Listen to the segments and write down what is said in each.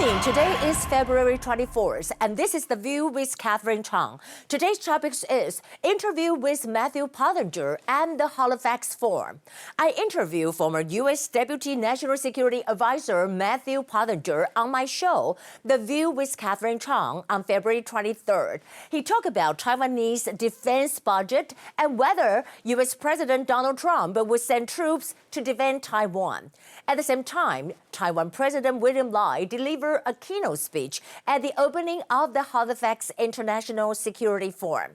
morning. Today is February 24th, and this is The View with Catherine Chang. Today's topic is interview with Matthew Pottinger and the Halifax Forum. I interview former U.S. Deputy National Security Advisor Matthew Pottinger on my show, The View with Catherine Chang, on February 23rd. He talked about Taiwanese defense budget and whether U.S. President Donald Trump would send troops to defend Taiwan. At the same time, Taiwan President William Lai delivered a keynote speech at the opening of the Halifax International Security Forum.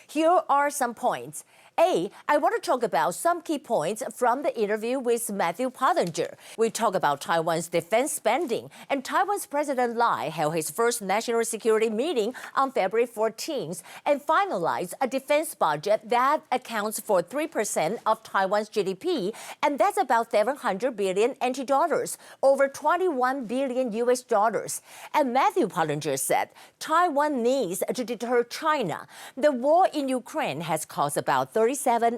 Here are some points. A, I want to talk about some key points from the interview with Matthew Pottinger. We talk about Taiwan's defense spending, and Taiwan's President Lai held his first national security meeting on February 14th and finalized a defense budget that accounts for 3% of Taiwan's GDP, and that's about 700 billion NT dollars, over 21 billion US dollars. And Matthew Pottinger said Taiwan needs to deter China. The war in Ukraine has cost about 37%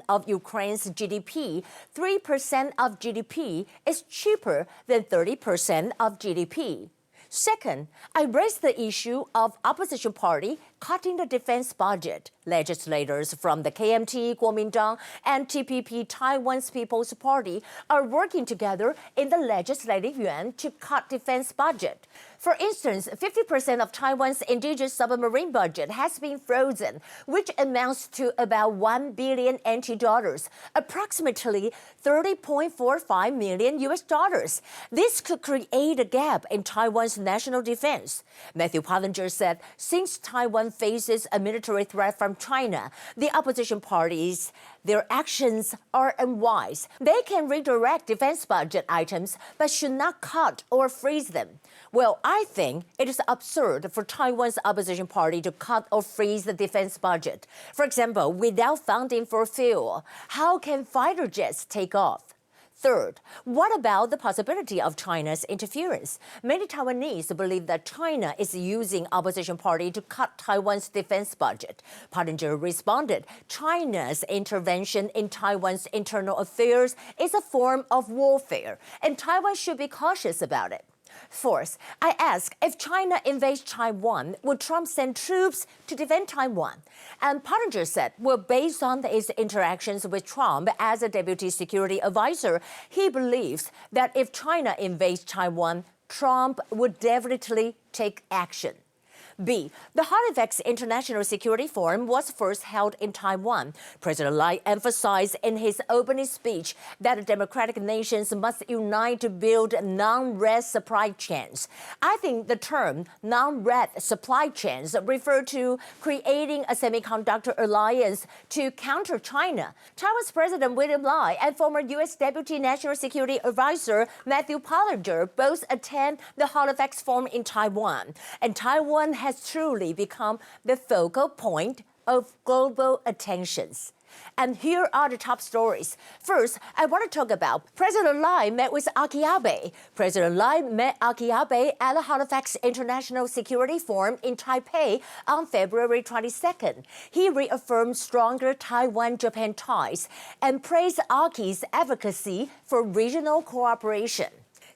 of Ukraine's GDP. 3% of GDP is cheaper than 30% of GDP. Second, I raised the issue of opposition party cutting the defense budget. Legislators from the KMT, Kuomintang, and TPP, Taiwan's People's Party, are working together in the Legislative Yuan to cut defense budget. For instance, 50% of Taiwan's indigenous submarine budget has been frozen, which amounts to about 1 billion NT dollars, approximately 30.45 million US dollars. This could create a gap in Taiwan's national defense. Matthew Pottinger said since Taiwan faces a military threat from China, the opposition parties, their actions are unwise. They can redirect defense budget items, but should not cut or freeze them. Well, I think it is absurd for Taiwan's opposition party to cut or freeze the defense budget. For example, without funding for fuel, how can fighter jets take off? Third, what about the possibility of China's interference? Many Taiwanese believe that China is using opposition party to cut Taiwan's defense budget. Pottinger responded, China's intervention in Taiwan's internal affairs is a form of warfare, and Taiwan should be cautious about it. Fourth, I asked if China invades Taiwan, would Trump send troops to defend Taiwan? And Pottinger said, well, based on his interactions with Trump as a deputy security advisor, he believes that if China invades Taiwan, Trump would definitely take action. B, the Halifax International Security Forum was first held in Taiwan. President Lai emphasized in his opening speech that democratic nations must unite to build non-red supply chains. I think the term non-red supply chains refer to creating a semiconductor alliance to counter China. Taiwan's President William Lai and former U.S. Deputy National Security Advisor Matthew Pottinger both attend the Halifax Forum in Taiwan, and Taiwan has truly become the focal point of global attentions. And here are the top stories. First, I want to talk about President Lai met with Aki Abe. President Lai met Aki Abe at the Halifax International Security Forum in Taipei on February 22nd. He reaffirmed stronger Taiwan-Japan ties and praised Aki's advocacy for regional cooperation.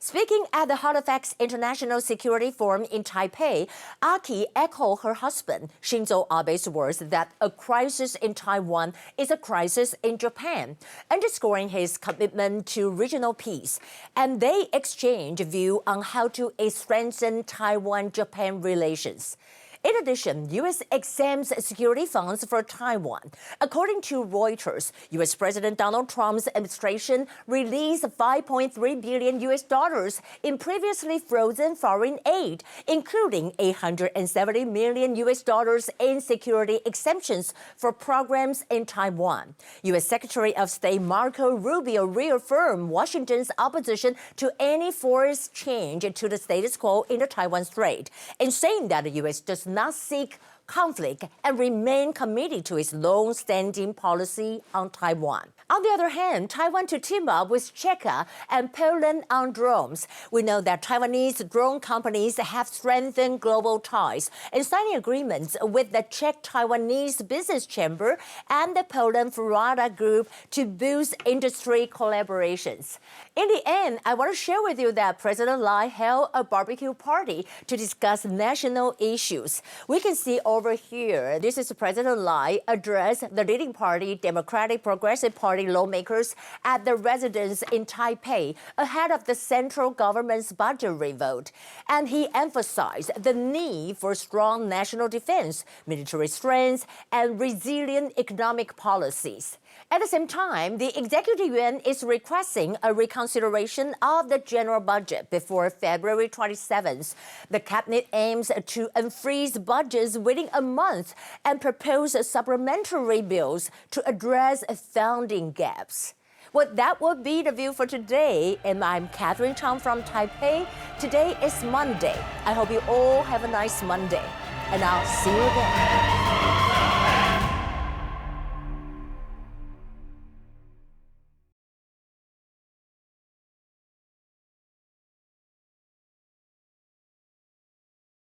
Speaking at the Halifax International Security Forum in Taipei, Aki echoed her husband Shinzo Abe's words that a crisis in Taiwan is a crisis in Japan, underscoring his commitment to regional peace. And they exchanged views on how to strengthen Taiwan-Japan relations. In addition, U.S. exempts security funds for Taiwan. According to Reuters, U.S. President Donald Trump's administration released $5.3 billion US dollars in previously frozen foreign aid, including $870 million US dollars in security exemptions for programs in Taiwan. U.S. Secretary of State Marco Rubio reaffirmed Washington's opposition to any forced change to the status quo in the Taiwan Strait, in saying that the U.S. does not seek conflict and remain committed to its long-standing policy on Taiwan. On the other hand, Taiwan to team up with Czechia and Poland on drones. We know that Taiwanese drone companies have strengthened global ties in signing agreements with the Czech Taiwanese Business Chamber and the Poland Florida Group to boost industry collaborations. In the end, I want to share with you that President Lai held a barbecue party to discuss national issues. We can see over here, this is President Lai address the leading party, Democratic Progressive Party lawmakers at the residence in Taipei ahead of the central government's budgetary vote. And he emphasized the need for strong national defense, military strength, and resilient economic policies. At the same time, the Executive Yuan is requesting a reconsideration of the general budget before February 27th. The cabinet aims to unfreeze budgets within a month and propose supplementary bills to address funding gaps. Well, that would be the view for today, and I'm Catherine Chang from Taipei. Today is Monday. I hope you all have a nice Monday, and I'll see you again.